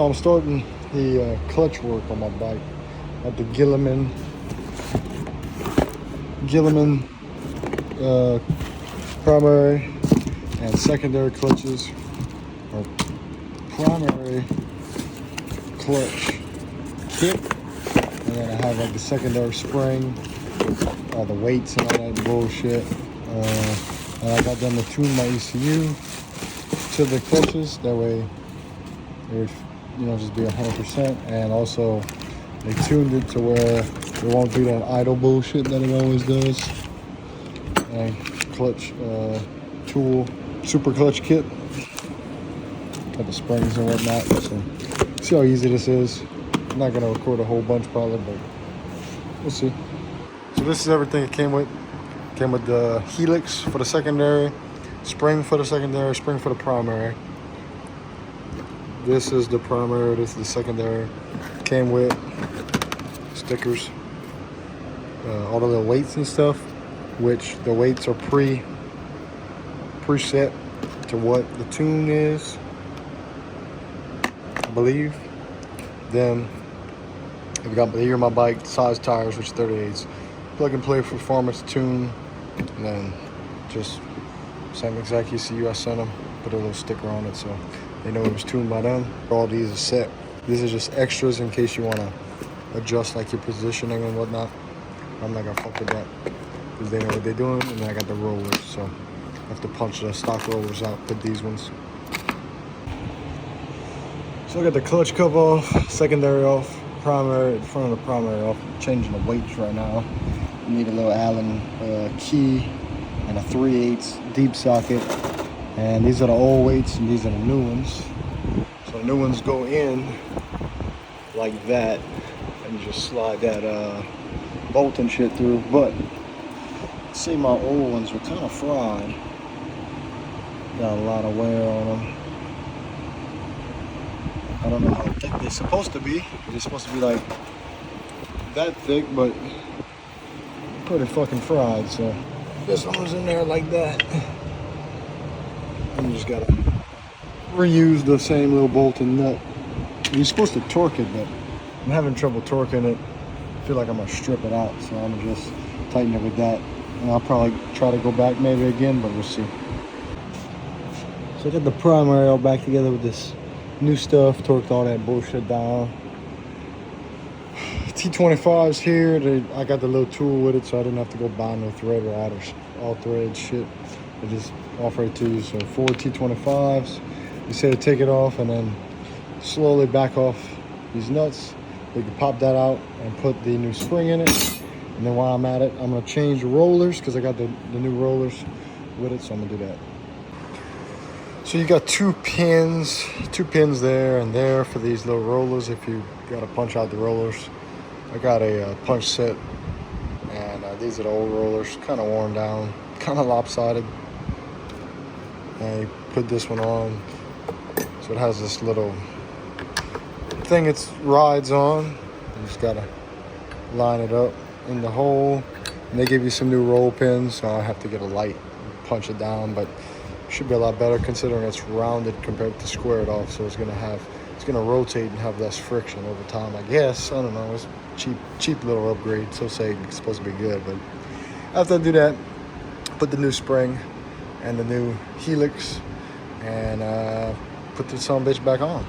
So I'm starting the clutch work on my bike at the Gilomen primary and secondary clutches, or primary clutch kit, and then I have like the secondary spring, all the weights and all that bullshit. And I got them to tune my ECU to the clutches. That way it would, just be 100%. And also they tuned it to where it won't be that idle bullshit that it always does. And clutch tool, super clutch kit. Got the springs and whatnot. So see how easy this is. I'm not gonna record a whole bunch probably, but we'll see. So this is everything it came with. Came with the helix for the secondary, spring for the secondary, spring for the primary. This is the primary, this is the secondary. Came with stickers, all the little weights and stuff, which the weights are preset to what the tune is, I believe. Then I've got the year of my bike, size tires, which 38s, plug and play performance tune, and then just same exact ECU I sent them, put a little sticker on it so they know it was tuned by them. All these are set. These are just extras in case you want to adjust like your positioning and whatnot. I'm not gonna fuck with that because they know what they're doing. And then I got the rollers, so I have to punch the stock rollers out, put these ones. So I got the clutch cover off, secondary off, primary, front of the primary off. I'm changing the weights right now. You need a little Allen key and a 3/8 deep socket. And these are the old weights and these are the new ones. So the new ones go in like that, and you just slide that bolt and shit through. But see, my old ones were kind of fried. Got a lot of wear on them. I don't know how thick they're supposed to be. They're supposed to be like that thick, but pretty fucking fried. So this one was in there like that. And you just gotta reuse the same little bolt and nut. You're supposed to torque it, but I'm having trouble torquing it. I feel like I'm gonna strip it out, so I'm gonna just tighten it with that. And I'll probably try to go back maybe again, but we'll see. So I got the primary all back together with this new stuff, torqued all that bullshit down. T25's here. I got the little tool with it, so I didn't have to go buy no thread rod or all thread shit. They just offer it to you. So 4 T25s. You say to take it off and then slowly back off these nuts. You can pop that out and put the new spring in it. And then while I'm at it, I'm gonna change the rollers because I got the new rollers with it, so I'm gonna do that. So you got two pins there and there for these little rollers if you gotta punch out the rollers. I got a punch set, and these are the old rollers, kind of worn down, kind of lopsided. And you put this one on, so it has this little thing it rides on. You just gotta line it up in the hole, and they give you some new roll pins, so I have to get a light, punch it down, but should be a lot better considering it's rounded compared to squared off, so it's gonna rotate and have less friction over time, I guess. I don't know, it's cheap little upgrade, so say it's supposed to be good. But after I do that, put the new spring and the new helix and put the son bitch back on.